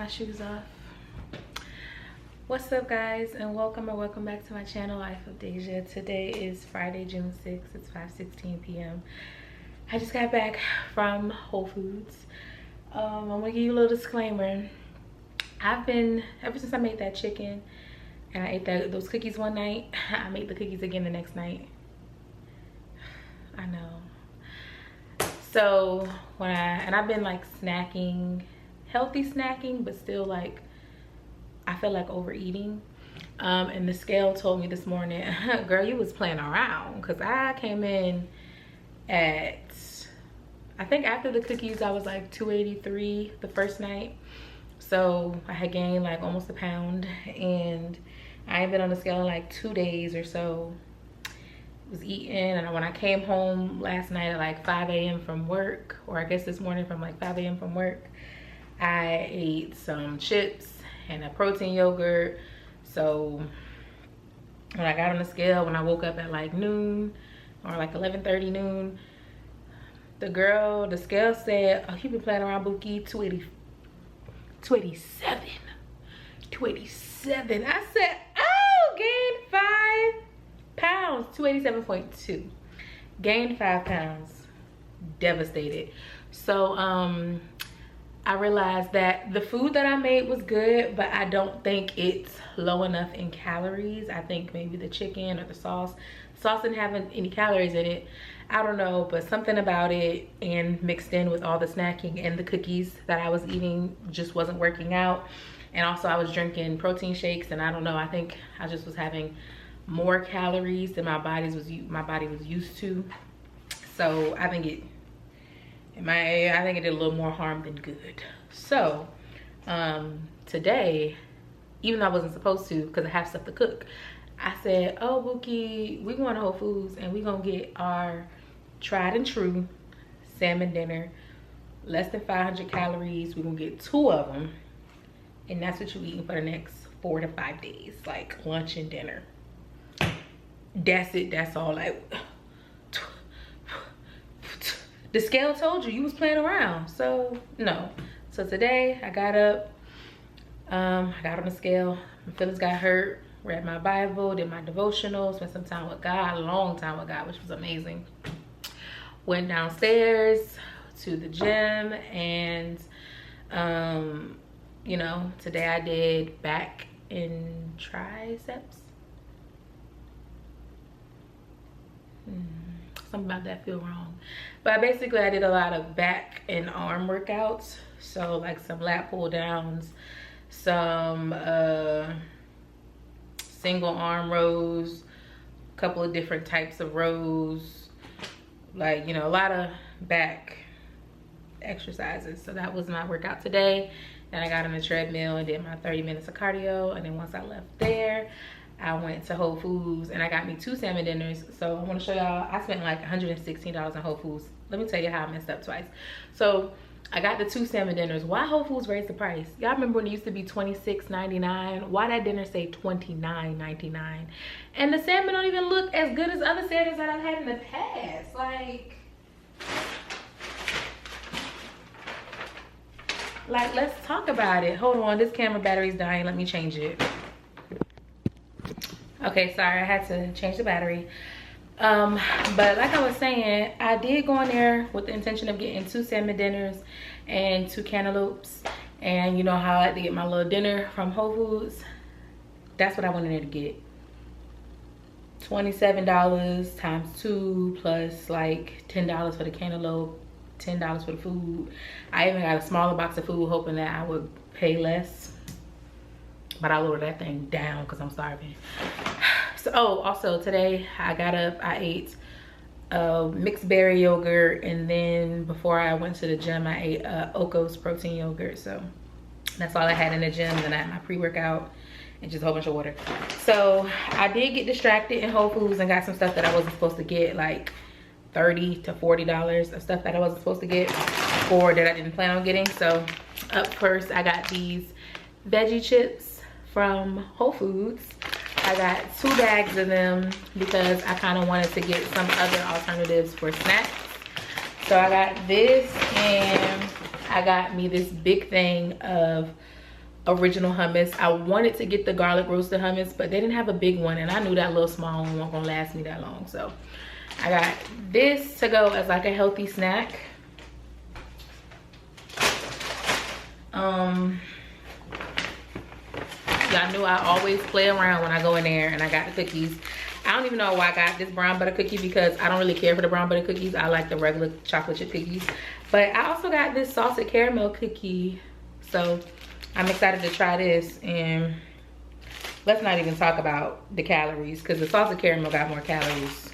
my shoes off. What's up, guys, and welcome back to my channel, Life of Deja. Today is Friday, June 6th. It's 5:16 p.m. I just got back from Whole Foods. I'm gonna give you a little disclaimer. I've been, ever since I made that chicken and I ate those cookies one night, I made the cookies again the next night. I know. So I've been like snacking, healthy snacking, but still like I feel like overeating. And the scale told me this morning, girl, you was playing around, because I came in at, I think after the cookies I was like 283 the first night. So I had gained like almost a pound, and I ain't been on the scale in like 2 days or so. Was eating, and when I came home last night at like 5 a.m. from work, or I guess this morning from like 5 a.m. from work, I ate some chips and a protein yogurt. So when I got on the scale, when I woke up at like noon or like 11:30 noon, the scale said, oh, you been playing around, Buki, 287. I said, oh, gained 5 pounds, 287.2. Gained 5 pounds. Devastated. So I realized that the food that I made was good, but I don't think it's low enough in calories. I think maybe the chicken or the sauce didn't have any calories in it. I don't know, but something about it, and mixed in with all the snacking and the cookies that I was eating, just wasn't working out. And also I was drinking protein shakes, and I don't know, I think I just was having more calories than my body was used to. So I think it did a little more harm than good. So today, even though I wasn't supposed to, because I have stuff to cook, I said, oh, Buki, we going to Whole Foods and we gonna get our tried and true salmon dinner, less than 500 calories. We're gonna get 2 of them, and that's what you're eating for the next 4 to 5 days, like lunch and dinner. That's it. That's all. Like, the scale told you was playing around. So no. So today I got up, I got on the scale, my feelings got hurt, read my Bible, did my devotional, spent some time with God, a long time with God, which was amazing. Went downstairs to the gym, and you know, today I did back and triceps. Something about that feel wrong, but basically I did a lot of back and arm workouts. So like some lat pull downs, some single arm rows, a couple of different types of rows, like, you know, a lot of back exercises. So that was my workout today. And I got on the treadmill and did my 30 minutes of cardio, and then once I left there, I went to Whole Foods and I got me 2 salmon dinners. So I want to show y'all, I spent like $116 in Whole Foods. Let me tell you how I messed up twice. So I got the 2 salmon dinners. Why Whole Foods raised the price? Y'all remember when it used to be $26.99? Why that dinner say $29.99? And the salmon don't even look as good as other salmons that I've had in the past. Like, let's talk about it. Hold on, this camera battery's dying. Let me change it. Okay, sorry, I had to change the battery. But like I was saying, I did go in there with the intention of getting 2 salmon dinners and 2 cantaloupes. And you know how I like to get my little dinner from Whole Foods? That's what I went in there to get. $27 times 2 plus like $10 for the cantaloupe, $10 for the food. I even got a smaller box of food, hoping that I would pay less. But I lowered that thing down because I'm starving. So, oh, also today I got up, I ate mixed berry yogurt, and then before I went to the gym, I ate Oko's protein yogurt. So that's all I had in the gym. Then I had my pre-workout and just a whole bunch of water. So I did get distracted in Whole Foods and got some stuff that I wasn't supposed to get, like $30 to $40 of stuff that I wasn't supposed to get, or that I didn't plan on getting. So up first, I got these veggie chips from Whole Foods. I got 2 bags of them because I kind of wanted to get some other alternatives for snacks. So I got this, and I got me this big thing of original hummus. I wanted to get the garlic roasted hummus, but they didn't have a big one, and I knew that little small one wasn't gonna last me that long. So I got this to go as like a healthy snack. Y'all knew I always play around when I go in there, and I got the cookies. I don't even know why I got this brown butter cookie, because I don't really care for the brown butter cookies. I like the regular chocolate chip cookies. But I also got this salted caramel cookie. So I'm excited to try this. And let's not even talk about the calories, because the salted caramel got more calories.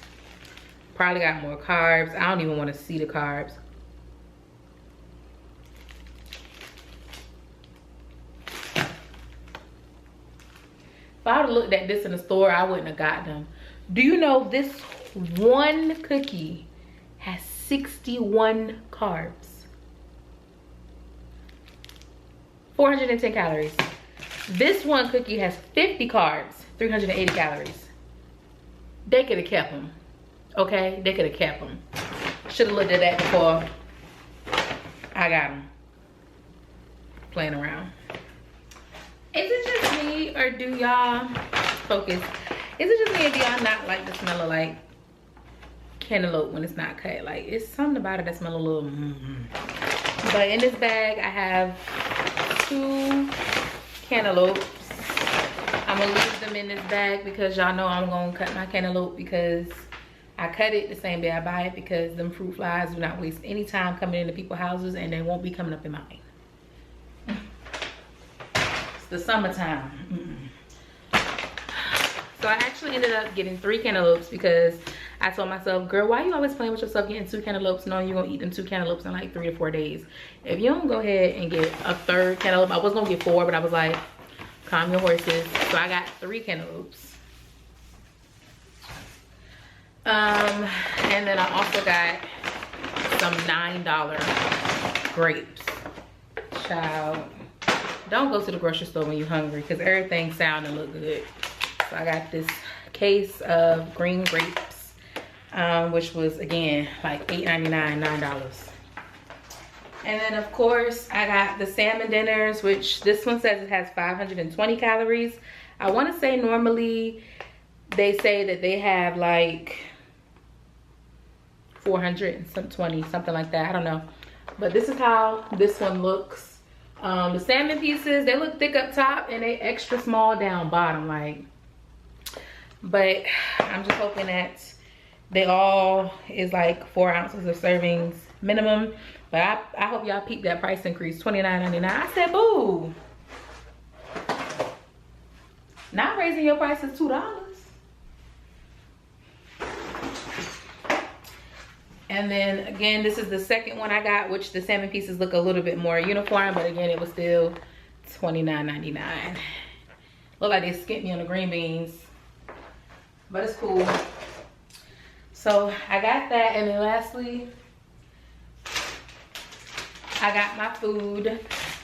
Probably got more carbs. I don't even want to see the carbs. If I would have looked at this in the store, I wouldn't have got them. Do you know this one cookie has 61 carbs? 410 calories. This one cookie has 50 carbs, 380 calories. They could have kept them. Okay, they could have kept them. Should have looked at that before I got them. Playing around. Is it just me, or do y'all focus? Is it just me, or do y'all not like the smell of like cantaloupe when it's not cut? Like, it's something about it that smells a little But in this bag I have 2 cantaloupes. I'm gonna leave them in this bag because y'all know I'm gonna cut my cantaloupe, because I cut it the same day I buy it, because them fruit flies do not waste any time coming into people's houses, and they won't be coming up in mine. It's the summertime. So I actually ended up getting 3 cantaloupes, because I told myself, girl, why you always playing with yourself getting 2 cantaloupes knowing you're gonna eat them 2 cantaloupes in like 3 to 4 days? If you don't go ahead and get a 3rd cantaloupe, I was gonna get 4, but I was like, calm your horses. So I got 3 cantaloupes. And then I also got some $9 grapes. Child, don't go to the grocery store when you're hungry, because everything sound and look good. So I got this case of green grapes, which was again like $8.99, $9. And then of course I got the salmon dinners, which this one says it has 520 calories. I want to say normally they say that they have like 420, something like that. I don't know, but this is how this one looks. The salmon pieces, they look thick up top and they extra small down bottom, like. But I'm just hoping that they all is like 4 ounces of servings minimum. But I hope y'all peep that price increase, $29.99. I said, boo. Not raising your prices $2. And then again, this is the second one I got, which the salmon pieces look a little bit more uniform, but again, it was still $29.99. Look like they skipped me on the green beans, but it's cool. So I got that, and then lastly, I got my food,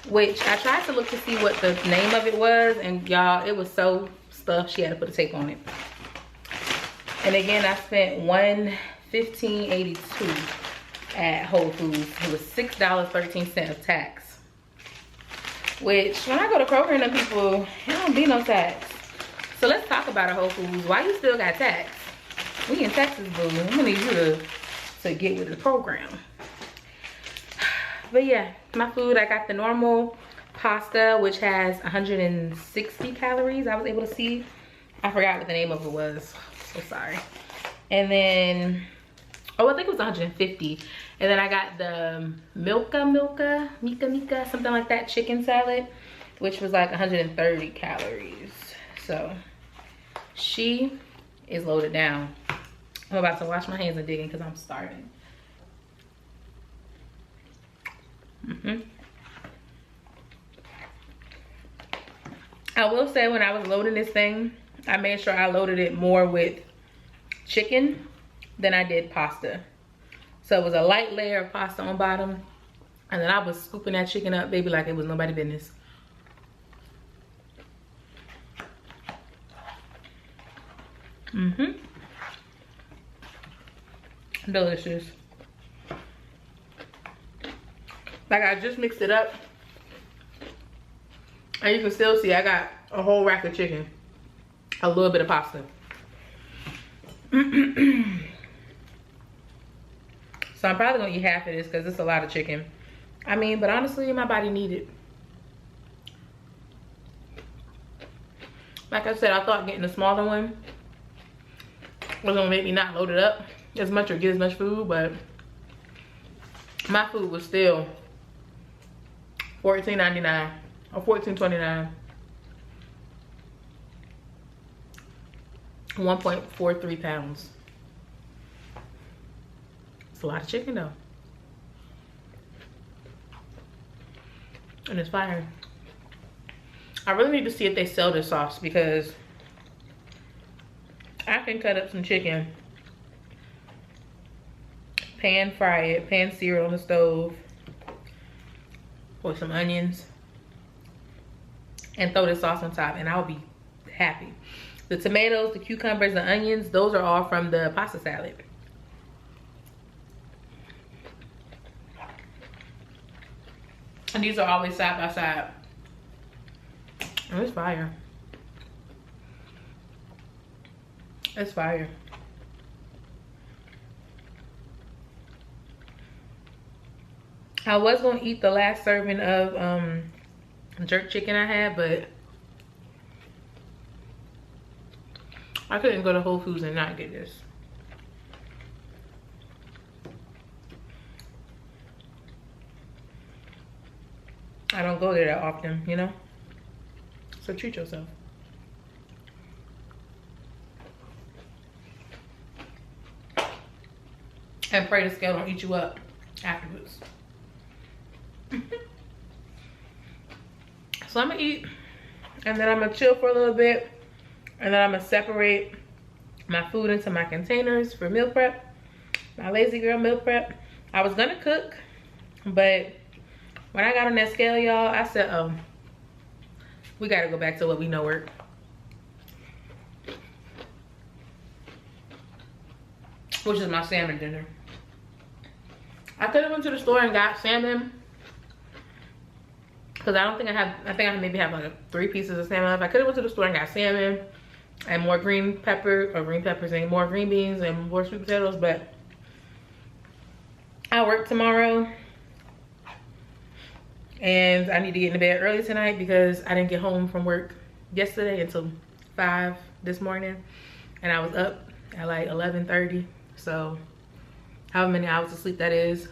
which I tried to look to see what the name of it was, and y'all, it was so stuffed she had to put a tape on it. And again, I spent $15.82 at Whole Foods. It was $6.13 of tax. Which, when I go to Kroger and them people, it don't be no tax. So let's talk about a Whole Foods. Why you still got tax? We in Texas, boo. I'm gonna need you to get with the program. But yeah, my food, I got the normal pasta, which has 160 calories. I was able to see. I forgot what the name of it was. So sorry. And then, oh, I think it was 150. And then I got the Mika, something like that, chicken salad, which was like 130 calories. So she is loaded down. I'm about to wash my hands and dig in because I'm starving. I will say, when I was loading this thing, I made sure I loaded it more with chicken than I did pasta. So it was a light layer of pasta on bottom, and then I was scooping that chicken up, baby, like it was nobody's business. Delicious. Like, I just mixed it up, And you can still see I got a whole rack of chicken. A little bit of pasta. So I'm probably gonna eat half of this because it's a lot of chicken. I mean, but honestly, my body needs it. Like I said, I thought getting the smaller one was gonna make me not load it up as much or get as much food, but my food was still $14.99 or $14.29. 1.43 pounds. It's a lot of chicken though. And it's fire. I really need to see if they sell this sauce because I can cut up some chicken, pan fry it, pan sear it on the stove with some onions and throw this sauce on top and I'll be happy. The tomatoes, the cucumbers, the onions, those are all from the pasta salad. And these are always side by side. Oh, it's fire. It's fire. I was gonna eat the last serving of jerk chicken I had, but I couldn't go to Whole Foods and not get this. I don't go there that often, you know? So treat yourself. And pray the scale don't eat you up afterwards. So I'm gonna eat and then I'm gonna chill for a little bit and then I'm gonna separate my food into my containers for meal prep, my lazy girl meal prep. I was gonna cook, but when I got on that scale, y'all, I said, oh, we gotta go back to what we know work. Which is my salmon dinner. I could have went to the store and got salmon. Cause I think I maybe have like 3 pieces of salmon left. I could have went to the store and got salmon and more green peppers and more green beans and more sweet potatoes, but I work tomorrow and I need to get into bed early tonight because I didn't get home from work yesterday until 5 this morning and I was up at like 11:30. So however many hours of sleep that is,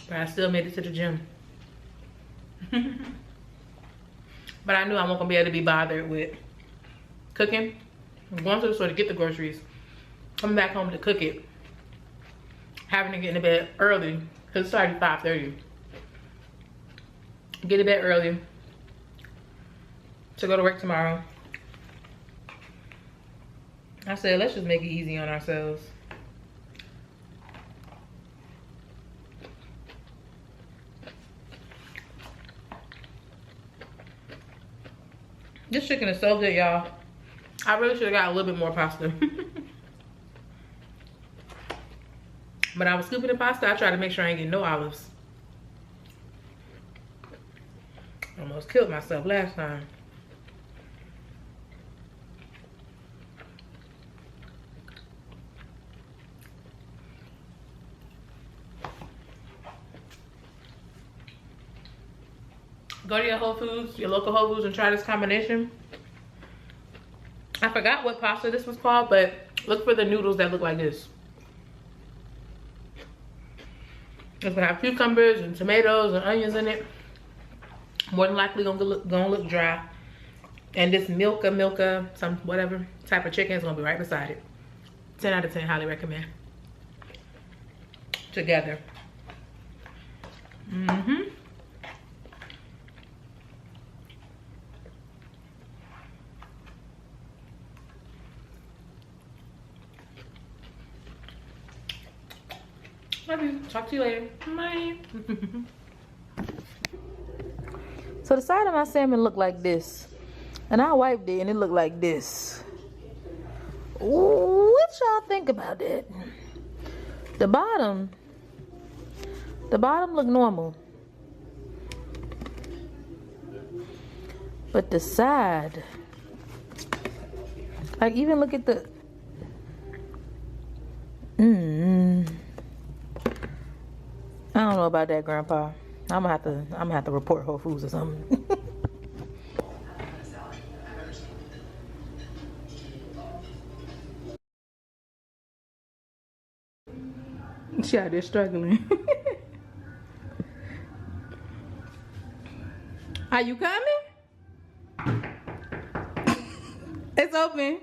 but I still made it to the gym. But I knew I wasn't gonna be able to be bothered with cooking, going to the store to get the groceries, coming back home to cook it, having to get into bed early because it's already 5:30. Get to bed early to go to work tomorrow. I said, let's just make it easy on ourselves. This chicken is so good, y'all. I really should have got a little bit more pasta. But I was scooping the pasta. I tried to make sure I ain't getting no olives. Almost killed myself last time. Go to your Whole Foods, your local Whole Foods, and try this combination. I forgot what pasta this was called, but look for the noodles that look like this. It's gonna have cucumbers and tomatoes and onions in it. More than likely gonna look dry. And this milka, some whatever type of chicken is gonna be right beside it. 10 out of 10, highly recommend. Together. Love you. Talk to you later. Bye. So the side of my salmon looked like this. And I wiped it and it looked like this. Ooh, what y'all think about that? The bottom looked normal. But the side, like, even look at the I don't know about that, Grandpa. I'm gonna have to report Whole Foods or something. She out there struggling. Are you coming? It's open.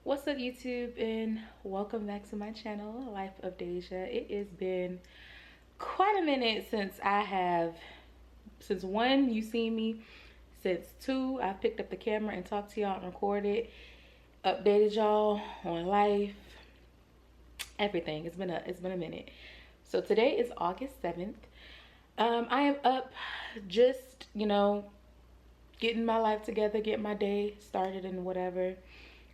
What's up, YouTube, and welcome back to my channel, Life of Deja. It has been quite a minute since one, you seen me, since two, I picked up the camera and talked to y'all and recorded, updated y'all on life, everything. It's been a minute. So today is August 7th. I am up just, getting my life together, getting my day started and whatever.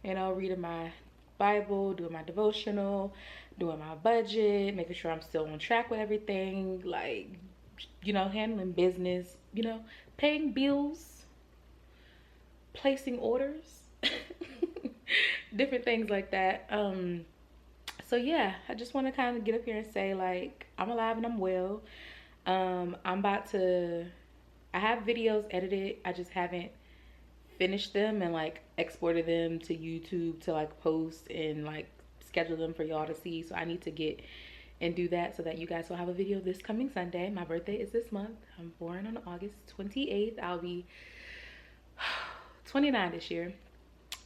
Reading my Bible, doing my devotional, doing my budget, making sure I'm still on track with everything, like, handling business, paying bills, placing orders, different things like that. So yeah, I just want to kind of get up here and say, like, I'm alive and I'm well. I have videos edited, I just haven't finished them and like exported them to YouTube to like post and like schedule them for y'all to see. So I need to get and do that so that you guys will have a video this coming Sunday. My birthday is this month. I'm born on August 28th. I'll be 29 this year.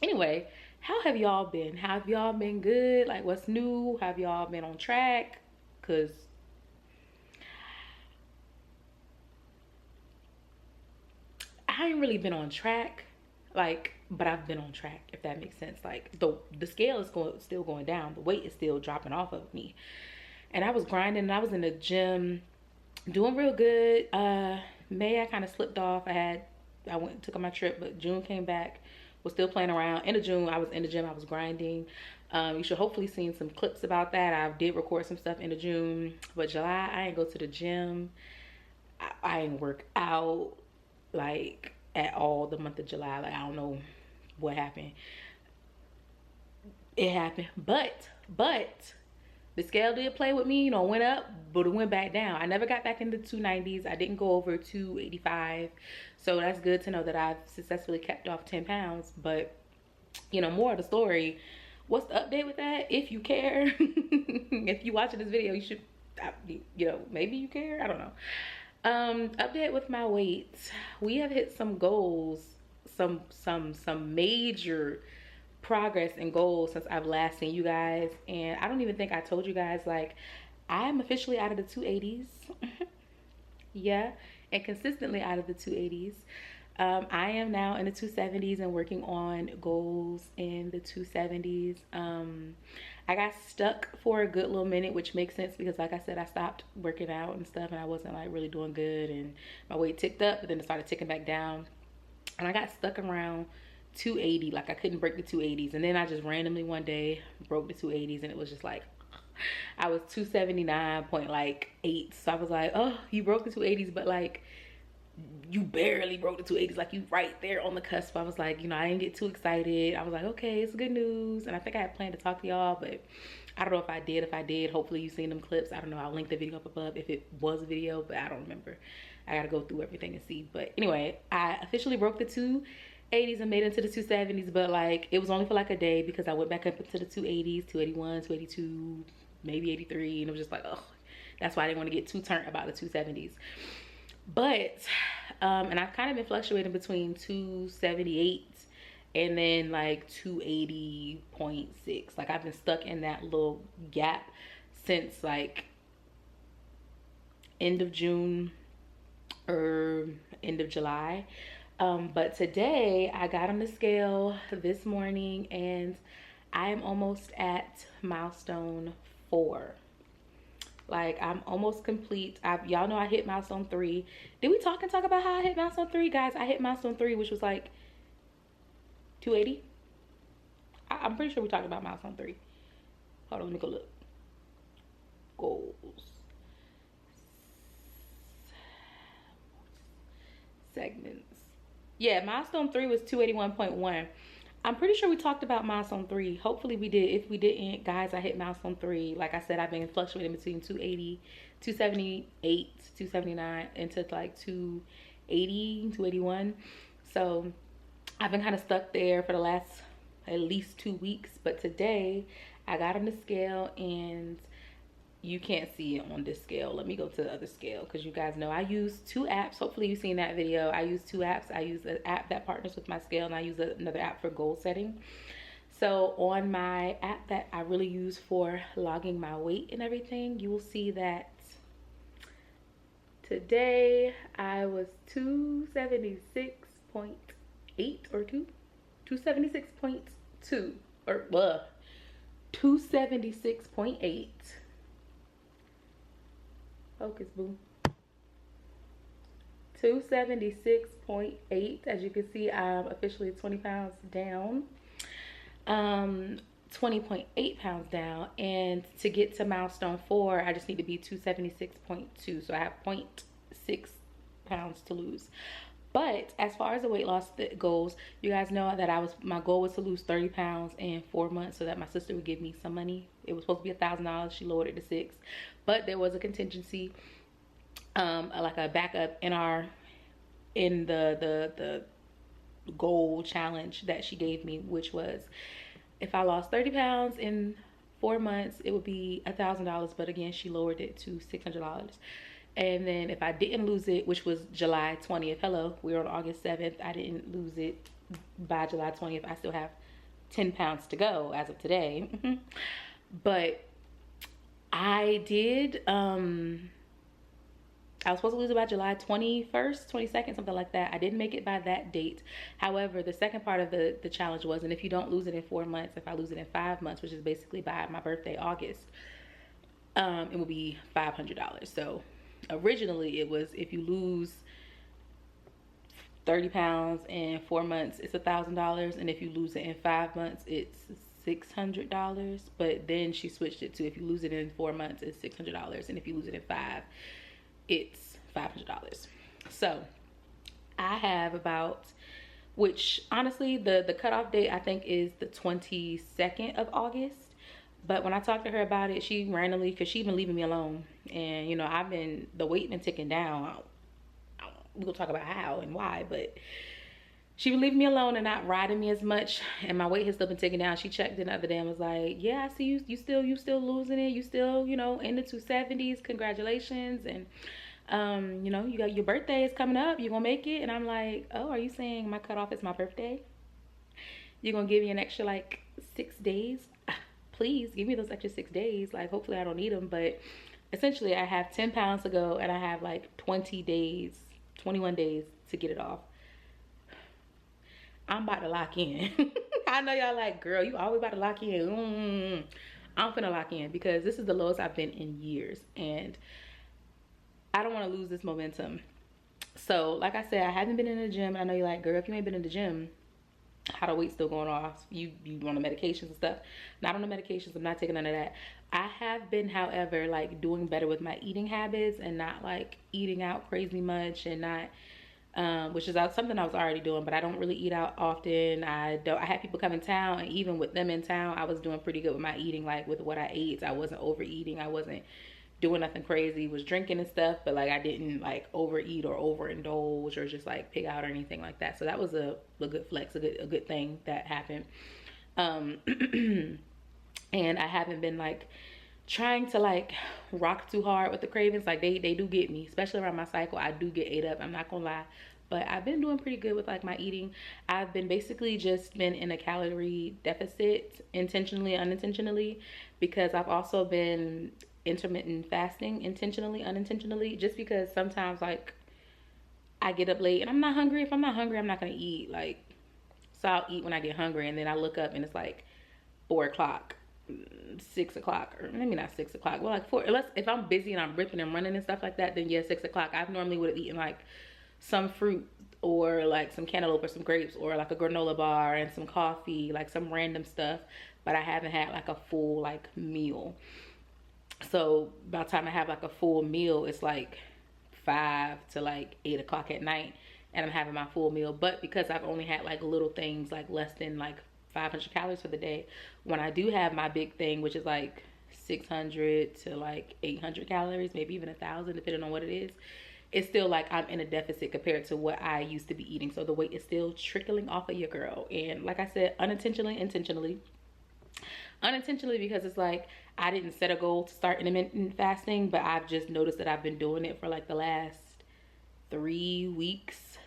Anyway, how have y'all been? How have y'all been? Good? Like, what's new? Have y'all been on track? Because I ain't really been on track, like, but I've been on track, if that makes sense. Like, the scale is still going down, the weight is still dropping off of me, and I was grinding and I was in the gym doing real good. May I kind of slipped off. I went and took on my trip, but June came back, was still playing around. End of June I was in the gym, I was grinding. You should hopefully seen some clips about that. I did record some stuff into June, but July I ain't go to the gym. I ain't work out like at all the month of July. Like, I don't know what happened. It happened, but the scale did play with me, went up, but it went back down. I never got back into 290s. I didn't go over 285. So that's good to know that I've successfully kept off 10 pounds. But, more of the story, what's the update with that? If you care, if you watching this video, you should, maybe you care, I don't know. Update with my weight. We have hit some goals, some major progress and goals since I've last seen you guys. And I don't even think I told you guys, like, I'm officially out of the 280s. Yeah, and consistently out of the 280s. I am now in the 270s and working on goals in the 270s. I got stuck for a good little minute, which makes sense because, like I said, I stopped working out and stuff, and I wasn't like really doing good, and my weight ticked up, but then it started ticking back down, and I got stuck around 280. Like, I couldn't break the 280s, and then I just randomly one day broke the 280s, and it was just like, I was 279.8. So I was like, oh, you broke the 280s, but like, you barely broke the 280s. Like, you right there on the cusp. I was like, you know, I didn't get too excited. I was like, okay, it's good news. And I think I had planned to talk to y'all, but I don't know if I did. If I did, hopefully you've seen them clips. I don't know. I'll link the video up above if it was a video, but I don't remember. I gotta go through everything and see. But anyway, I officially broke the 280s and made it into the 270s, but like, it was only for like a day because I went back up into the 280s, 281, 282, maybe 83, and it was just like, oh, that's why I didn't want to get too turned about the 270s. But and I've kind of been fluctuating between 278 and then like 280.6. Like, I've been stuck in that little gap since like end of June or end of July. But today I got on the scale this morning and I am almost at milestone 4. Like, I'm almost complete. Y'all know I hit milestone 3. Did we talk about how I hit milestone 3? Guys, I hit milestone 3, which was like 280. I'm pretty sure we talked about milestone 3. Hold on, let me go look. Goals. Segments. Yeah, milestone 3 was 281.1. I'm pretty sure we talked about milestone 3. Hopefully we did. If we didn't, guys, I hit milestone 3. Like I said, I've been fluctuating between 280, 278, 279 into like 280, 281. So I've been kind of stuck there for the last at least 2 weeks. But today I got on the scale and you can't see it on this scale. Let me go to the other scale because you guys know I use 2 apps. Hopefully you've seen that video. I use 2 apps. I use an app that partners with my scale, and I use another app for goal setting. So on my app that I really use for logging my weight and everything, you will see that today I was 276.8 or 276.2 or 276.8. Focus, boo. 276.8. As you can see, I'm officially 20 pounds down. 20.8 pounds down. And to get to milestone 4, I just need to be 276.2. So I have 0.6 pounds to lose. But as far as the weight loss goes, you guys know that my goal was to lose 30 pounds in 4 months so that my sister would give me some money. It was supposed to be $1,000. She lowered it to $6,000, but there was a contingency, like a backup in the goal challenge that she gave me, which was if I lost 30 pounds in 4 months, it would be $1,000. But again, she lowered it to $600. And then if I didn't lose it, which was July 20th, hello, we're on August 7th. I didn't lose it by July 20th. I still have 10 pounds to go as of today. But I did, I was supposed to lose it by July 21st, 22nd, something like that. I didn't make it by that date. However, the second part of the challenge was, and if you don't lose it in 4 months, if I lose it in 5 months, which is basically by my birthday, August, it will be $500. So originally it was, if you lose 30 pounds in 4 months, it's $1,000. And if you lose it in 5 months, it's $600. But then she switched it to, if you lose it in 4 months, it's $600. And if you lose it in 5, it's $500. So I have about, which honestly the cutoff date I think is the 22nd of August. But when I talked to her about it, she randomly, because she been leaving me alone, and you know, the weight been ticking down. We'll talk about how and why, but she been leaving me alone and not riding me as much, and my weight has still been ticking down. She checked in the other day and was like, yeah, I see you still losing it. You still, you know, in the 270s. Congratulations. And you know, you got your birthday is coming up. You gonna make it? And I'm like, oh, are you saying my cutoff is my birthday? you're gonna give me an extra like 6 days. Please give me those extra 6 days. Like, hopefully I don't need them, but essentially I have 10 pounds to go and I have like 20 days, 21 days to get it off. I'm about to lock in. I know y'all like, girl, you always about to lock in. I'm finna lock in because this is the lowest I've been in years and I don't want to lose this momentum. So like I said, I haven't been in the gym. I know you're like, girl, if you ain't been in the gym, how the weight still going off? You on the medications and stuff? Not on the medications. I'm not taking none of that. I have been, however, like doing better with my eating habits and not like eating out crazy much and not which is something I was already doing, but I don't really eat out often. I had people come in town, and even with them in town, I was doing pretty good with my eating, like with what I ate. I wasn't overeating. I wasn't doing nothing crazy. Was drinking and stuff, but like I didn't like overeat or overindulge or just like pig out or anything like that. So that was a good flex, a good thing that happened. And I haven't been like trying to like rock too hard with the cravings. Like they do get me, especially around my cycle. I do get ate up, I'm not gonna lie, but I've been doing pretty good with like my eating. I've been basically just been in a calorie deficit, intentionally, unintentionally, because I've also been intermittent fasting, intentionally, unintentionally, just because sometimes like I get up late and I'm not hungry. If I'm not hungry, I'm not gonna eat. Like, so I'll eat when I get hungry, and then I look up and it's like 4 o'clock, 6 o'clock, or maybe not 6 o'clock, well like 4, unless if I'm busy and I'm ripping and running and stuff like that, then yeah, 6 o'clock. I normally would have eaten like some fruit or like some cantaloupe or some grapes or like a granola bar and some coffee, like some random stuff, but I haven't had like a full like meal. So by the time I have like a full meal, it's like 5 to like 8 o'clock at night and I'm having my full meal. But because I've only had like little things, like less than like 500 calories for the day, when I do have my big thing, which is like 600 to like 800 calories, maybe even 1,000 depending on what it is, it's still like I'm in a deficit compared to what I used to be eating. So the weight is still trickling off of your girl. And like I said, unintentionally, intentionally. Unintentionally because it's like I didn't set a goal to start intermittent fasting, but I've just noticed that I've been doing it for like the last 3 weeks,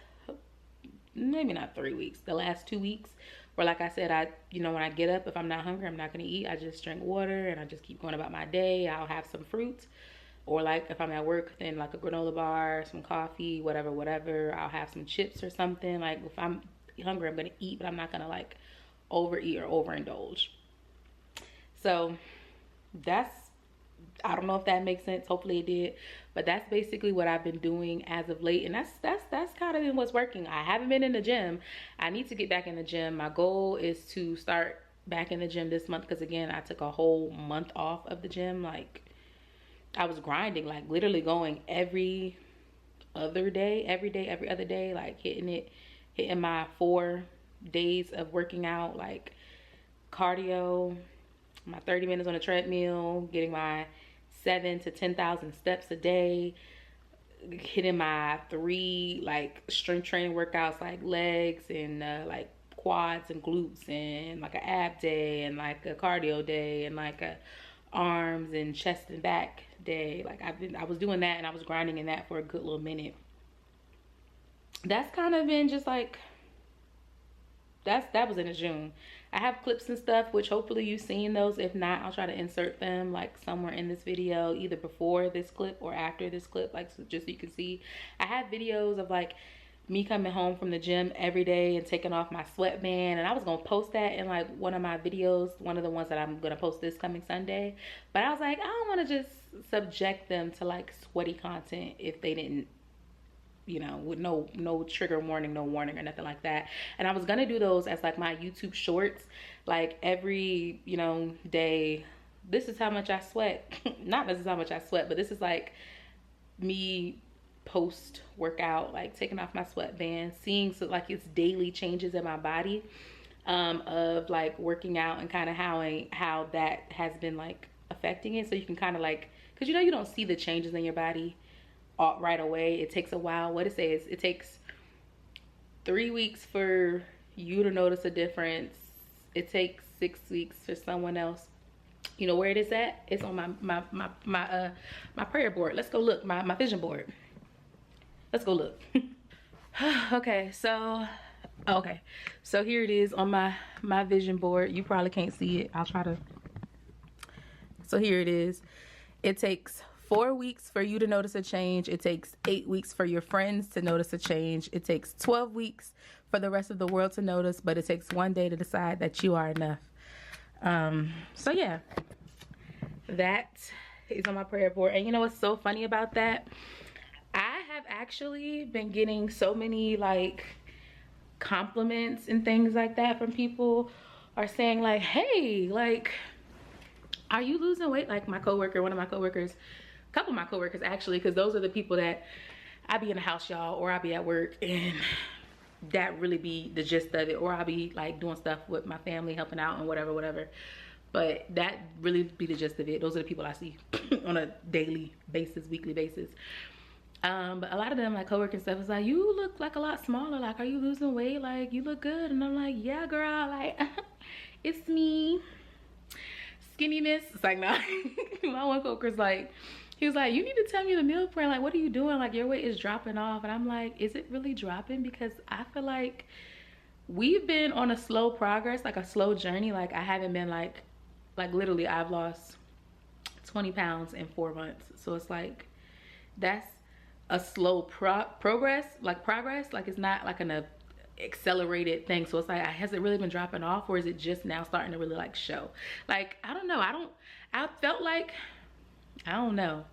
maybe not 3 weeks, the last 2 weeks, where like I said, you know, when I get up, if I'm not hungry, I'm not gonna eat. I just drink water and I just keep going about my day. I'll have some fruit, or like if I'm at work, then like a granola bar, some coffee, whatever. I'll have some chips or something. Like if I'm hungry, I'm gonna eat, but I'm not gonna like overeat or overindulge. So that's, I don't know if that makes sense. Hopefully it did, but that's basically what I've been doing as of late, and that's kind of been what's working. I haven't been in the gym. I need to get back in the gym. My goal is to start back in the gym this month, because again, I took a whole month off of the gym. Like I was grinding, like literally going every other day, every other day, like hitting my 4 days of working out, like cardio, my 30 minutes on a treadmill, getting my 7 to 10,000 steps a day, hitting my 3 like strength training workouts, like legs and like quads and glutes, and like an ab day and like a cardio day and like a arms and chest and back day. Like I was doing that, and I was grinding in that for a good little minute. That's kind of been just like, that was in June. I have clips and stuff, which hopefully you've seen those. If not, I'll try to insert them like somewhere in this video, either before this clip or after this clip, like so just so you can see. I have videos of like me coming home from the gym every day and taking off my sweatband, and I was gonna post that in like one of my videos, one of the ones that I'm gonna post this coming Sunday, but I was like, I don't want to just subject them to like sweaty content if they didn't, you know, with no trigger warning, no warning or nothing like that. And I was gonna do those as like my YouTube shorts, like every, you know, day, this is how much I sweat. Not this is how much I sweat, but this is like me post workout, like taking off my sweatband, seeing so like it's daily changes in my body of like working out, and kind of how that has been like affecting it. So you can kind of like, because you know you don't see the changes in your body right away. It takes a while. What it says, it takes 3 weeks for you to notice a difference. It takes 6 weeks for someone else. You know where it is at? It's on my prayer board. Let's go look. My vision board. Let's go look. Okay, so Okay, so here it is on my vision board. You probably can't see it. I'll try to. So here it is. It takes 4 weeks for you to notice a change. It takes 8 weeks for your friends to notice a change. It takes 12 weeks for the rest of the world to notice, but it takes 1 day to decide that you are enough. So yeah, that is on my prayer board. And you know what's so funny about that? I have actually been getting so many like compliments and things like that from people are saying like, hey, like, are you losing weight? Like my coworker, one of my coworkers, a couple of my coworkers actually, because those are the people that I be in the house, y'all, or I be at work, and that really be the gist of it, or I'll be like doing stuff with my family, helping out and whatever. But that really be the gist of it. Those are the people I see on a daily basis, weekly basis. But a lot of them, like coworkers and stuff, is like, you look like a lot smaller. Like, are you losing weight? Like, you look good. And I'm like, yeah, girl. Like, it's me. Skinniness. It's like, nah. My one coworker's like, he was like, you need to tell me the meal plan. Like, what are you doing? Like, your weight is dropping off. And I'm like, is it really dropping? Because I feel like we've been on a slow progress, like a slow journey. Like, I haven't been like literally I've lost 20 pounds in 4 months. So it's like, that's a slow progress. Like it's not like an accelerated thing. So it's like, has it really been dropping off, or is it just now starting to really like show? Like, I don't know. I felt like, I don't know.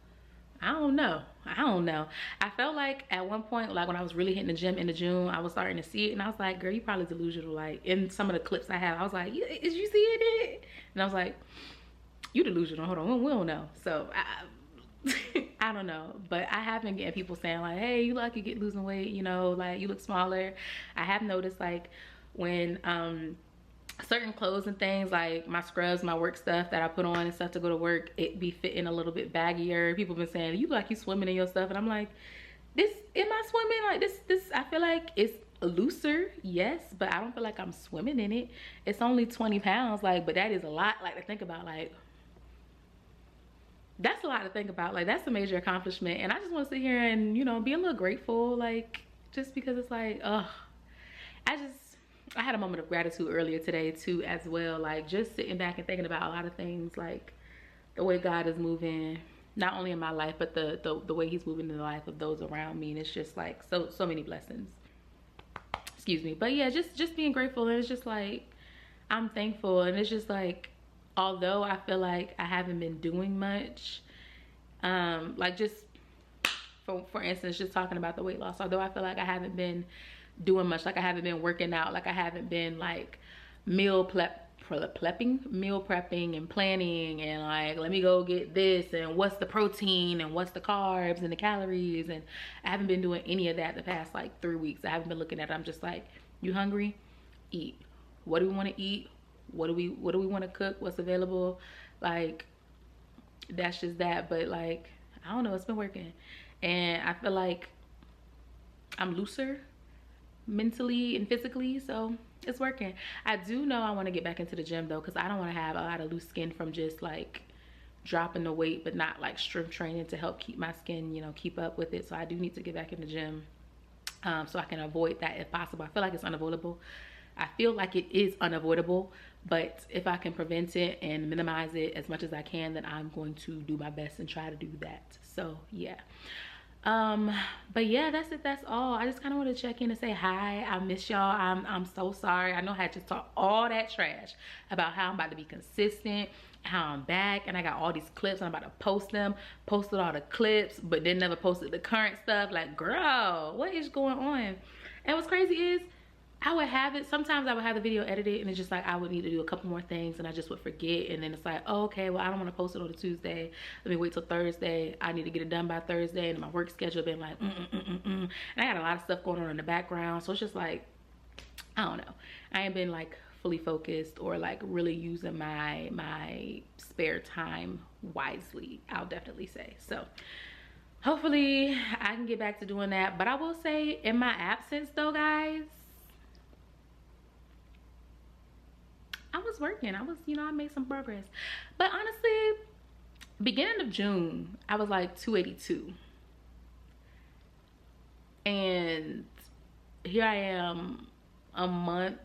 I felt like at one point, like when I was really hitting the gym in June, I was starting to see it, and I was like, girl, you probably delusional. Like in some of the clips I have, I was like, is you seeing it? And I was like, you delusional. Hold on, we don't know. So I don't know, but I have been getting people saying like, hey, you like you get losing weight, you know, like you look smaller. I have noticed like when certain clothes and things, like my scrubs, my work stuff that I put on and stuff to go to work, it be fitting a little bit baggier. People been saying, you look like you swimming in your stuff, and I'm like, am I swimming? Like this I feel like it's looser, yes, but I don't feel like I'm swimming in it. It's only 20 pounds, like, but that is a lot, like, to think about. Like, that's a lot to think about. Like, that's a major accomplishment, and I just want to sit here and, you know, be a little grateful, like, just because it's like, I had a moment of gratitude earlier today too as well, like just sitting back and thinking about a lot of things, like the way God is moving, not only in my life, but the way he's moving in the life of those around me. And it's just like so many blessings, excuse me. But yeah, just being grateful. And it's just like, I'm thankful. And it's just like, although I feel like I haven't been doing much, like just for instance, just talking about the weight loss, although I feel like I haven't been doing much, like I haven't been working out, like I haven't been like meal prepping and planning, and like, let me go get this, and what's the protein, and what's the carbs and the calories, and I haven't been doing any of that the past like 3 weeks. I haven't been looking at it. I'm just like, you hungry? Eat. What do we want to eat? What do we want to cook? What's available? Like, that's just that. But like, I don't know, it's been working, and I feel like I'm looser mentally and physically, so it's working. I do know I want to get back into the gym though, because I don't want to have a lot of loose skin from just like dropping the weight but not like strength training to help keep my skin, you know, keep up with it. So I do need to get back in the gym, so I can avoid that if possible. I feel like it's unavoidable. I feel like it is unavoidable, but if I can prevent it and minimize it as much as I can, then I'm going to do my best and try to do that. So yeah. But yeah, that's it. That's all. I just kind of want to check in and say hi. I miss y'all. I'm so sorry. I know I had to talk all that trash about how I'm about to be consistent, how I'm back, and I got all these clips. I'm about to post them. Posted all the clips, but then never posted the current stuff. Like, girl, what is going on? And what's crazy is, I would have it, sometimes I would have the video edited, and it's just like I would need to do a couple more things and I just would forget. And then it's like, oh, okay, well, I don't want to post it on a Tuesday, let me wait till Thursday. I need to get it done by Thursday, and my work schedule been like and I got a lot of stuff going on in the background. So it's just like, I don't know, I ain't been like fully focused or like really using my spare time wisely, I'll definitely say. So hopefully I can get back to doing that. But I will say, in my absence though, guys, I was working. I was, you know, I made some progress. But honestly, beginning of June, I was like 282. And here I am a month,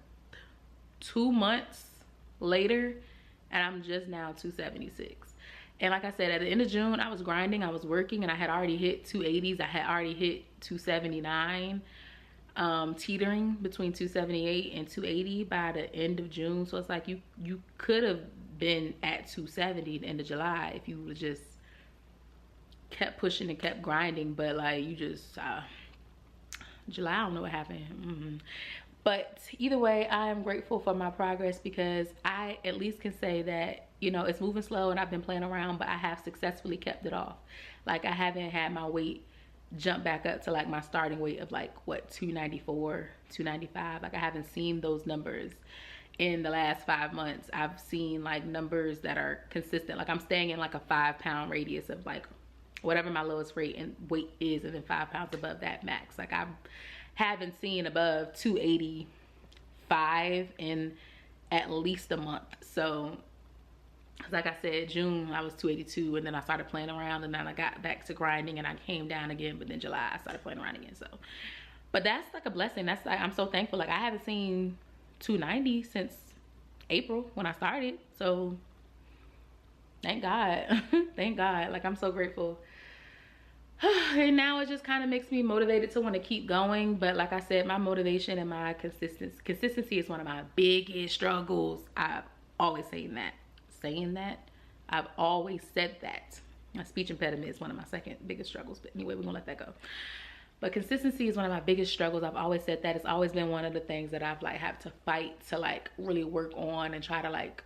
2 months later, and I'm just now 276. And like I said, at the end of June, I was grinding, I was working, and I had already hit 280s. I had already hit 279, teetering between 278 and 280 by the end of June. So it's like you could have been at 270 the end of July if you would just kept pushing and kept grinding. But like, you just July, I don't know what happened. But either way, I am grateful for my progress, because I at least can say that, you know, it's moving slow and I've been playing around, but I have successfully kept it off. Like, I haven't had my weight jump back up to like my starting weight of like, what, 294, 295. Like, I haven't seen those numbers in the last 5 months. I've seen like numbers that are consistent. Like, I'm staying in like a 5-pound radius of like whatever my lowest rate and weight is, and then 5 pounds above that max. Like, I haven't seen above 285 in at least a month. So like I said, June I was 282, and then I started playing around, and then I got back to grinding and I came down again. But then July I started playing around again. So, but that's like a blessing. That's like, I'm so thankful. Like, I haven't seen 290 since April when I started. So thank God. Thank God. Like, I'm so grateful. And now it just kind of makes me motivated to want to keep going. But like I said, my motivation and my consistency is one of my biggest struggles. I've always saying that. I've always said that. My speech impediment is one of my second biggest struggles. But anyway, we're gonna let that go. But consistency is one of my biggest struggles. I've always said that. It's always been one of the things that I've like have to fight to like really work on and try to like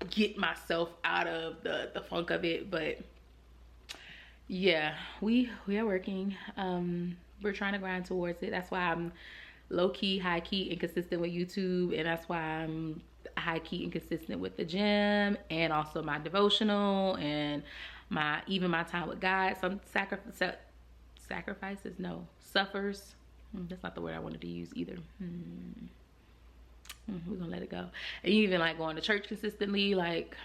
get myself out of the funk of it. But yeah, we are working. We're trying to grind towards it. That's why I'm low-key, high-key, and consistent with YouTube, and that's why I'm high-key and consistent with the gym, and also my devotional, and even my time with God. Some sacrifices, no, suffers. That's not the word I wanted to use either. We're gonna let it go. And even like going to church consistently, like,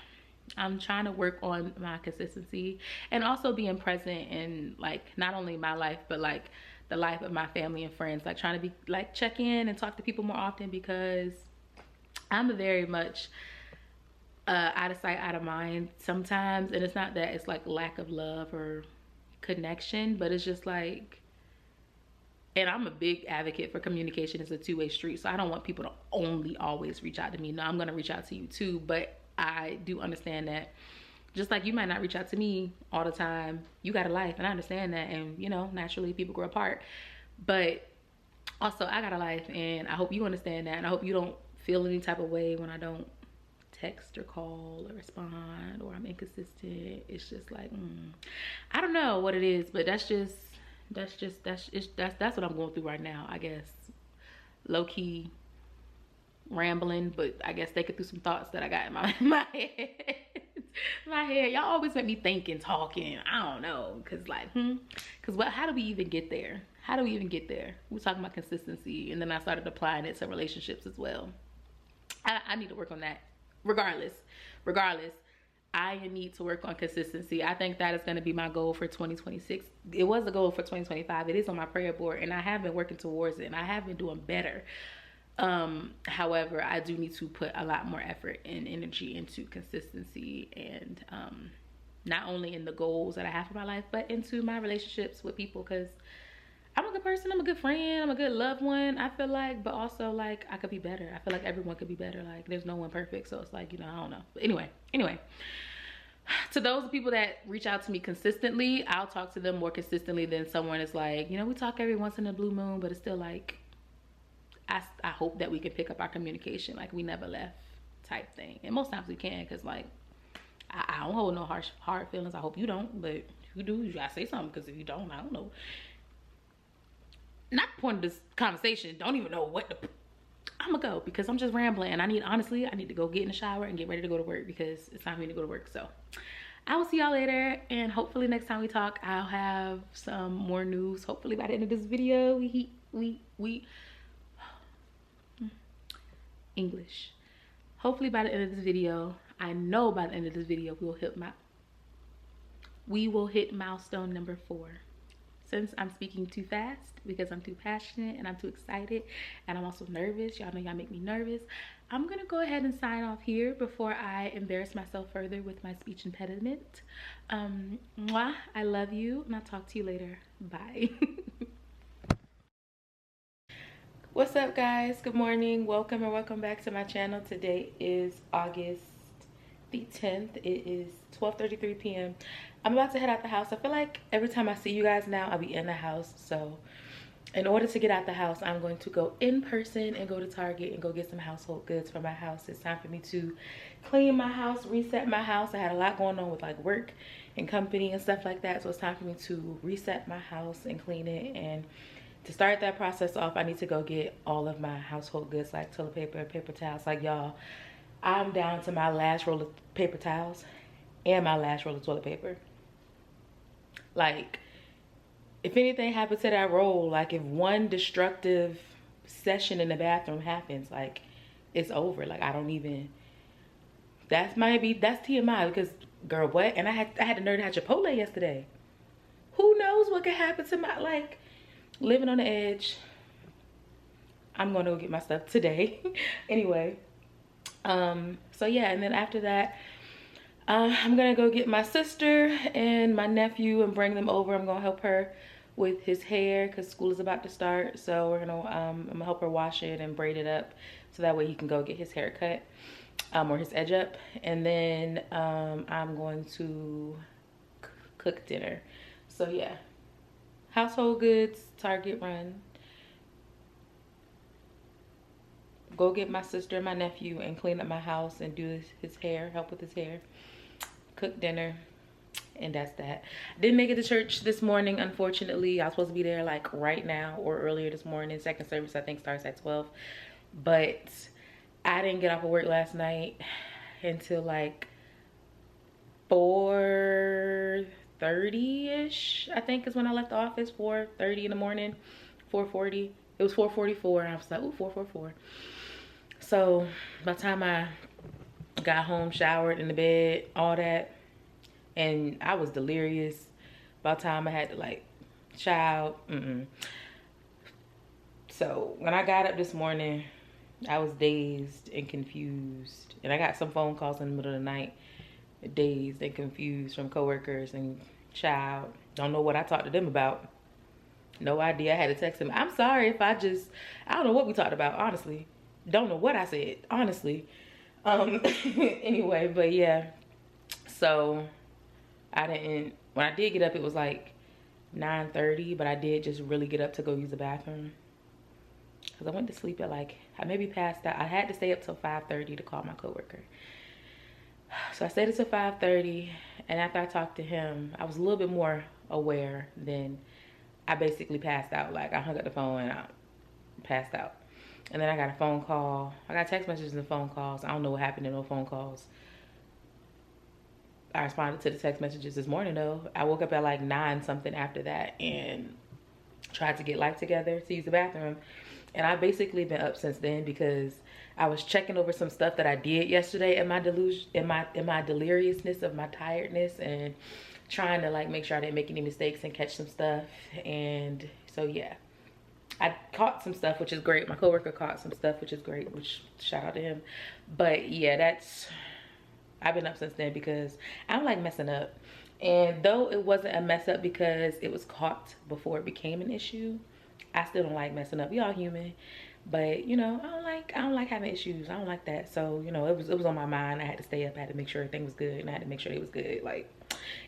I'm trying to work on my consistency, and also being present in like not only my life but like the life of my family and friends. Like, trying to be like check in and talk to people more often, because I'm very much out of sight, out of mind sometimes. And it's not that it's like lack of love or connection, but it's just like, and I'm a big advocate for communication as a two-way street. So I don't want people to only always reach out to me. No, I'm gonna reach out to you too, but I do understand that just like you might not reach out to me all the time, you got a life, and I understand that. And you know, naturally people grow apart, but also I got a life, and I hope you understand that. And I hope you don't feel any type of way when I don't text or call or respond, or I'm inconsistent. It's just like, I don't know what it is, but that's what I'm going through right now, I guess. Low-key rambling, but I guess thinking through some thoughts that I got in my head. My head, y'all always make me think and talking. I don't know, cause like, cause what? How do we even get there? How do we even get there? We're talking about consistency, and then I started applying it to relationships as well. I need to work on that. Regardless, I need to work on consistency. I think that is going to be my goal for 2026. It was a goal for 2025. It is on my prayer board, and I have been working towards it, and I have been doing better. However, I do need to put a lot more effort and energy into consistency, and not only in the goals that I have for my life, but into my relationships with people, because I'm a good person, I'm a good friend, I'm a good loved one, I feel like, but also like I could be better. I feel like everyone could be better. Like, there's no one perfect, so it's like, you know, I don't know. But anyway, to those people that reach out to me consistently, I'll talk to them more consistently than someone is like, you know, we talk every once in a blue moon, but it's still like, I hope that we can pick up our communication like we never left type thing. And most times we can, because like I don't hold no hard feelings. I hope you don't, but if you do, you gotta say something, because if you don't, I don't know. Not the point of this conversation, don't even know what I'm gonna go, because I'm just rambling, and honestly I need to go get in the shower and get ready to go to work, because it's time for me to go to work. So I will see y'all later, and hopefully next time we talk I'll have some more news. Hopefully by the end of this video English. Hopefully by the end of this video, I know by the end of this video we will hit milestone number 4. since I'm speaking too fast because I'm too passionate and I'm too excited and I'm also nervous. Y'all know y'all make me nervous. I'm gonna go ahead and sign off here before I embarrass myself further with my speech impediment. Mwah, I love you and I'll talk to you later. Bye. What's up, guys? Good morning. Welcome or welcome back to my channel. Today is August the 10th. It is 12:33 p.m. I'm about to head out the house. I feel like every time I see you guys now, I'll be in the house. So in order to get out the house, I'm going to go in person and go to Target and go get some household goods for my house. It's time for me to clean my house, reset my house. I had a lot going on with like work and company and stuff like that. So it's time for me to reset my house and clean it. And to start that process off, I need to go get all of my household goods like toilet paper, paper towels. Like, y'all, I'm down to my last roll of paper towels and my last roll of toilet paper. Like, if anything happens to that roll, like if one destructive session in the bathroom happens, like it's over. Like I don't even, that's TMI because girl, what? And I had the nerve to have Chipotle yesterday. Who knows what could happen to my, like, living on the edge. I'm gonna go get my stuff today. Anyway, so yeah, and then after that, I'm gonna go get my sister and my nephew and bring them over. I'm gonna help her with his hair because school is about to start. So we're gonna, I'm gonna help her wash it and braid it up so that way he can go get his hair cut, or his edge up. And then I'm going to cook dinner. So yeah, household goods, Target run. Go get my sister and my nephew and clean up my house and do his hair, help with his hair, cook dinner, and that's that. I didn't make it to church this morning, unfortunately. I was supposed to be there like right now or earlier this morning. Second service I think starts at 12, but I didn't get off of work last night until like 4:30ish, I think is when I left the office. 4:30 in the morning, 4:40. It was 4:44 and I was like, ooh, 4:44. So by the time I got home, showered, in the bed, all that, and I was delirious by the time I had to like child. So when I got up this morning, I was dazed and confused, and I got some phone calls in the middle of the night, dazed and confused, from coworkers and child. Don't know what I talked to them about. No idea. I had to text him. I'm sorry if I don't know what we talked about, honestly. Don't know what I said, honestly. Anyway, but yeah. So when I did get up, it was like 9:30, but I did just really get up to go use the bathroom. Cause I went to sleep at like, I maybe passed out. I had to stay up till 5:30 to call my coworker. So I stayed until 5:30, and after I talked to him, I was a little bit more aware. Then I basically passed out. Like I hung up the phone and I passed out. And then I got a phone call. I got text messages and phone calls. I don't know what happened to no phone calls. I responded to the text messages this morning though. I woke up at like 9 something after that and tried to get life together to use the bathroom. And I've basically been up since then because I was checking over some stuff that I did yesterday in my deliriousness of my tiredness, and trying to like make sure I didn't make any mistakes and catch some stuff. And so yeah, I caught some stuff, which is great. My coworker caught some stuff, which is great, which shout out to him. But yeah, I've been up since then because I'm like messing up. And though it wasn't a mess up because it was caught before it became an issue, I still don't like messing up. We all human, but you know, I don't like having issues. I don't like that. So you know, it was on my mind. I had to stay up. I had to make sure everything was good, and I had to make sure it was good. Like,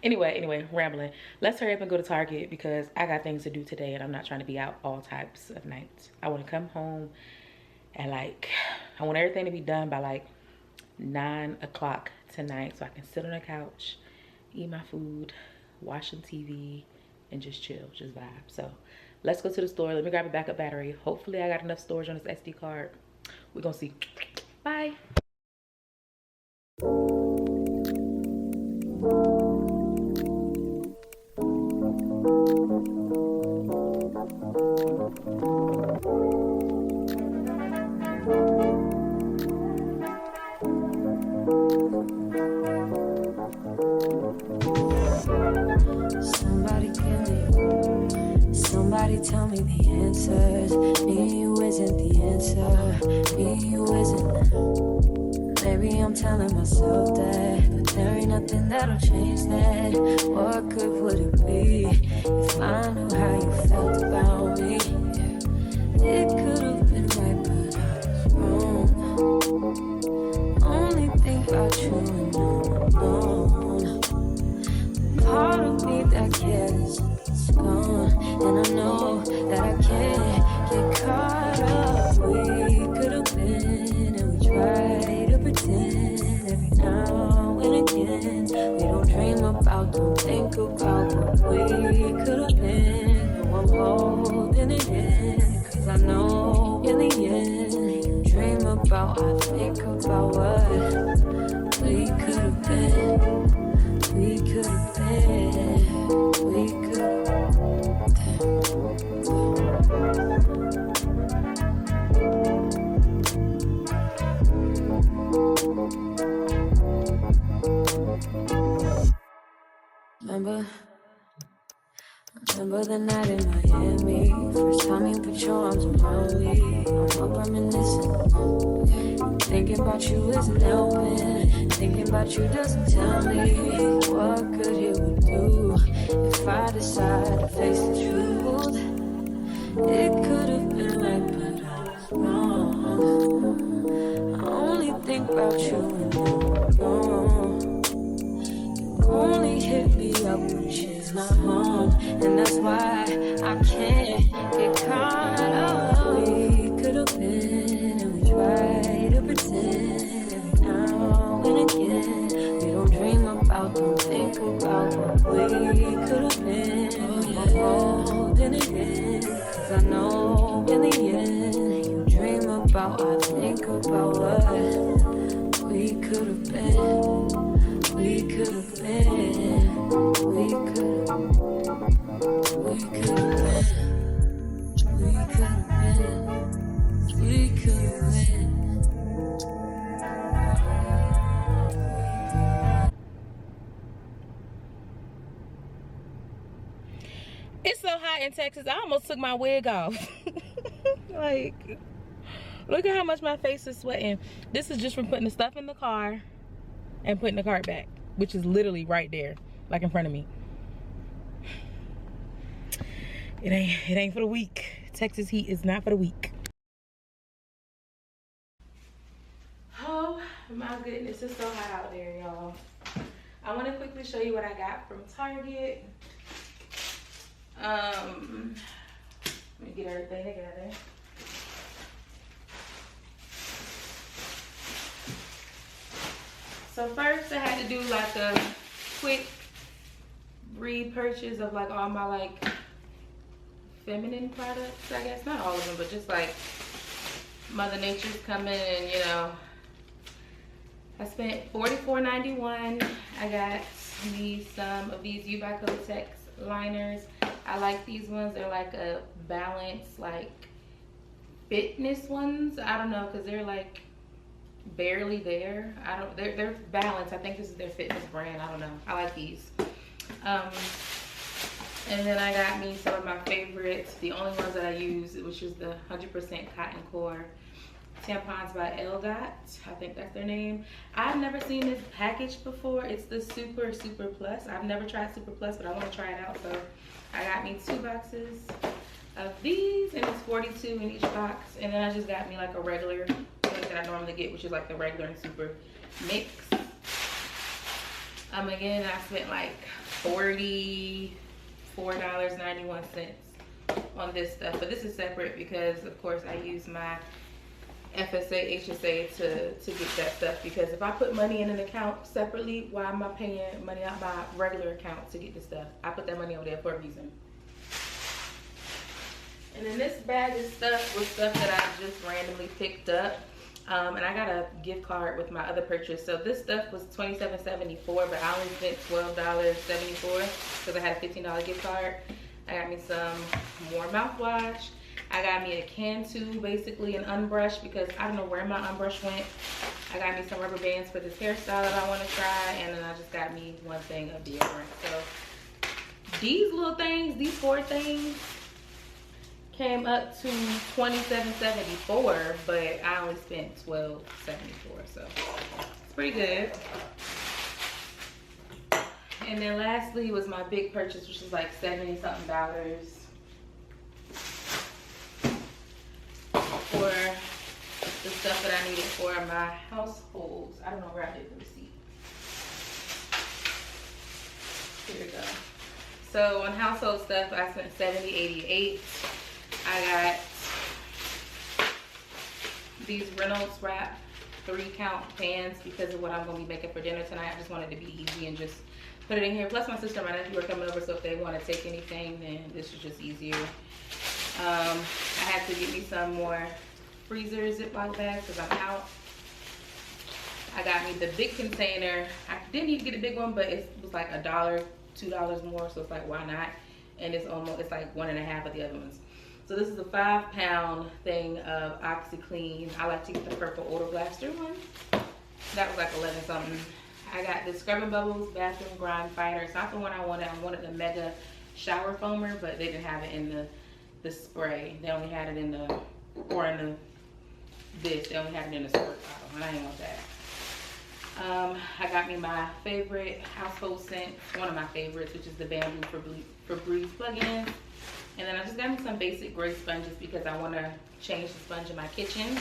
anyway, rambling. Let's hurry up and go to Target because I got things to do today, and I'm not trying to be out all types of nights. I want to come home and like, I want everything to be done by like 9 o'clock tonight, so I can sit on the couch, eat my food, watch some TV, and just chill, just vibe. So let's go to the store. Let me grab a backup battery. Hopefully I got enough storage on this SD card. We're gonna see. Bye. Somebody kill me. Nobody tell me the answers. Me and you isn't the answer. Me and you isn't. Maybe I'm telling myself that, but there ain't nothing that'll change that. What good would it be if I knew how you felt about me? It could have been right, but I was wrong. Only think about you and I'm alone. Part of me that cares is gone, and I know that I can't get caught up. We could have been, and we try to pretend every now and again. We don't dream about, don't think about what we could have been. No, I'm holding it in, 'cause I know in the end, you dream about, I think about what we could have been. We could have been, we could have Remember the night in Miami, first time you put your arms around me. I'm up reminiscing, thinking about you isn't helping. Thinking about you doesn't tell me what good it would do if I decide to face the truth. It could have been right, but I was wrong. I only think about you and you're gone. You only hit me up when she's not home, and that's why I can't get caught up. We could have been, and we try to pretend every now and again. We don't dream about, don't think about what we could have been. I'm holding it in, 'cause I know in the end, you dream about, I think about what we could have been. We could have been, we could have been, we could have been, we could have been. It's so hot in Texas, I almost took my wig off. Like, look at how much my face is sweating. This is just from putting the stuff in the car and putting the cart back, which is literally right there, like in front of me. It ain't for the weak. Texas heat is not for the weak. Oh my goodness, it's so hot out there, y'all. I want to quickly show you what I got from Target. Let me get everything together. So first I had to do like a quick repurchase of like all my like feminine products, I guess. Not all of them, but just like Mother Nature's coming, and you know, I spent $44.91. I got me some of these Tex liners. I like these ones. They're like a balanced, like fitness ones. I don't know, because they're like barely there. They're balanced. I think this is their fitness brand. I don't know. I like these. And then I got me some of my favorites, the only ones that I use, which is the 100% cotton core tampons by L.Dot. I think that's their name. I've never seen this package before. It's the Super Plus. I've never tried Super Plus, but I want to try it out. So I got me 2 boxes of these, and it's 42 in each box. And then I just got me like a regular thing that I normally get, which is like the regular and super mix. Again, I spent like $44.91 on this stuff, but this is separate because of course I use my FSA, HSA to get that stuff, because if I put money in an account separately, why am I paying money out my regular account to get the stuff? I put that money over there for a reason. And then this bag of stuff was stuff that I just randomly picked up. And I got a gift card with my other purchase. So this stuff was $27.74, but I only spent $12.74 because I had a $15 gift card. I got me some more mouthwash. I got me a can too, basically an unbrush, because I don't know where my unbrush went. I got me some rubber bands for this hairstyle that I want to try, and then I just got me one thing of deodorant. So these little things, these 4 things, came up to $27.74, but I only spent $12.74, so it's pretty good. And then lastly was my big purchase, which was like $70 something for the stuff that I needed for my households. I don't know where I did the receipt. Here we go. So on household stuff, I spent $70.88. I got these Reynolds Wrap 3-count pans because of what I'm gonna be making for dinner tonight. I just wanted to be easy and just put it in here. Plus my sister and my nephew are coming over, so if they want to take anything, then this is just easier. I had to get me some more freezer Ziploc bags because I'm out. I got me the big container. I didn't need to get a big one, but it was like $1, $2 more, so it's like, why not? And it's like 1.5 of the other ones. So this is a 5-pound thing of OxyClean. I like to get the purple odor blaster one. That was like 11 something. I got the Scrub and Bubbles Bathroom Grime Fighter. It's not the one I wanted. I wanted the Mega Shower Foamer, but they didn't have it in the spray. They only had it in the, or in the, this. They only had it in the squirt bottle, and I didn't want that. I got me my favorite household scent, one of my favorites, which is the Bamboo Febreze plug-in. And then I just got me some basic gray sponges because I want to change the sponge in my kitchen.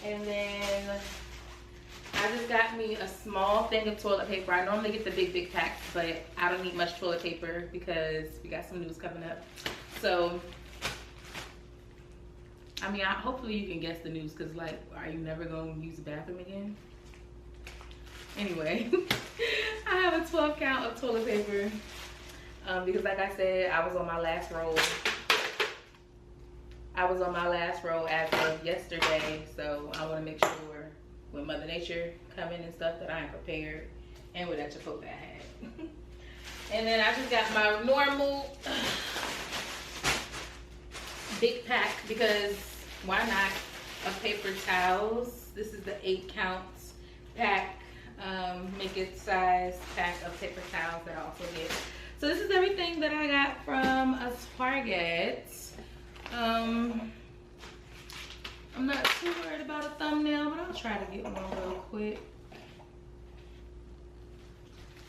And then I just got me a small thing of toilet paper. I normally get the big packs, but I don't need much toilet paper because we got some news coming up. So, I mean, hopefully you can guess the news, because like, are you never going to use the bathroom again? Anyway, I have a 12 count of toilet paper because like I said, I was on my last roll. I was on my last roll as of yesterday, so I want to make sure when Mother Nature come in and stuff that I am prepared, and with that Chipotle I had. And then I just got my normal big pack because why not, of paper towels. This is the 8-count pack, make it size pack of paper towels that I also get. So this is everything that I got from a Target. I'm not too worried about a thumbnail, but I'll try to get one real quick.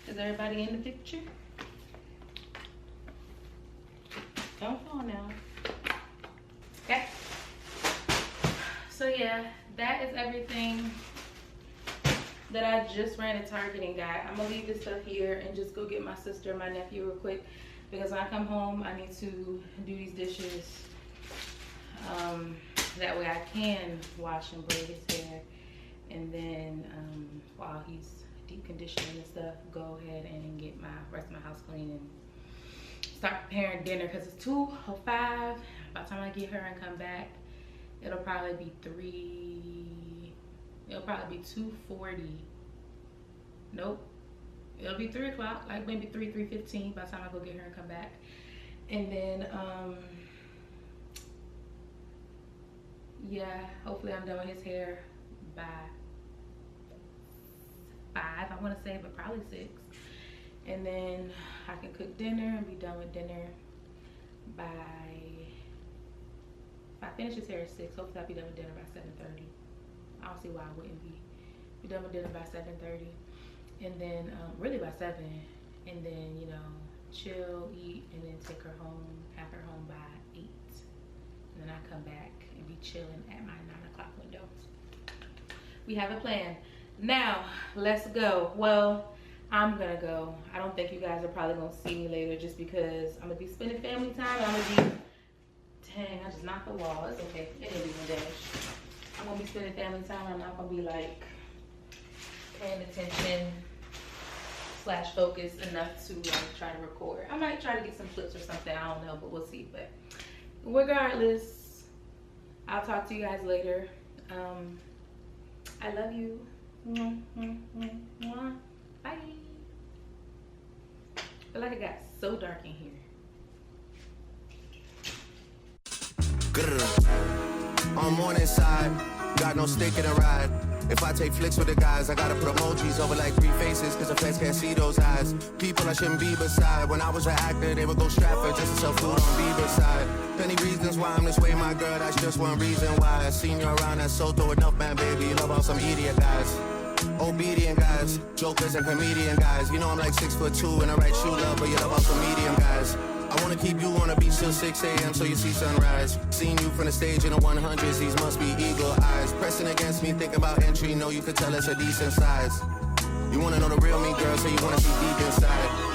Is everybody in the picture? Don't fall now. Okay. So yeah, that is everything that I just ran to Target and got. I'm gonna leave this stuff here and just go get my sister and my nephew real quick, because when I come home I need to do these dishes. That way I can wash and braid his hair, and then while he's deep conditioning and stuff, go ahead and get my rest of my house clean and start preparing dinner, because it's 2:05. By the time I get her and come back, it'll probably be 2:40. Nope, it'll be 3 o'clock, like maybe 3:15 by the time I go get her and come back. And then yeah, hopefully I'm done with his hair by 5, I want to say, but probably 6. And then I can cook dinner and be done with dinner by, if I finish his hair at 6, hopefully I'll be done with dinner by 7:30. I don't see why I wouldn't be done with dinner by 7:30. And then really by 7, and then, you know, chill, eat, and then take her home, have her home by 8. And then I come back and be chilling at my 9 o'clock window. We have a plan. Now, let's go. Well, I'm gonna go. I don't think you guys are probably gonna see me later, just because I'm gonna be spending family time. I'm gonna be, dang, I just knocked the wall. It's okay, it ain't even damaged. I'm gonna be spending family time. I'm not gonna be like paying attention / focus enough to like try to record. I might try to get some clips or something, I don't know, but we'll see. But regardless, I'll talk to you guys later. I love you. Bye. I feel like it got so dark in here. On morning side, got no stick in the ride. If I take flicks with the guys, I gotta put emojis over like 3 faces, cause the feds can't see those eyes. People I shouldn't be beside. When I was an actor, they would go Stratford just to sell food on Bieber's side. Plenty reasons why I'm this way, my girl, that's just one reason why. I seen you around that Soto enough, man, baby. You love all some idiot guys. Obedient guys, jokers and comedian guys. You know I'm like 6'2" and I write shoe love, but you love all some medium guys. I wanna keep you on the beach till 6 a.m. so you see sunrise. Seen you from the stage in the 100s, these must be eagle eyes. Pressing against me, thinking about entry, know you could tell it's a decent size. You wanna know the real me, girl, so you wanna see deep inside.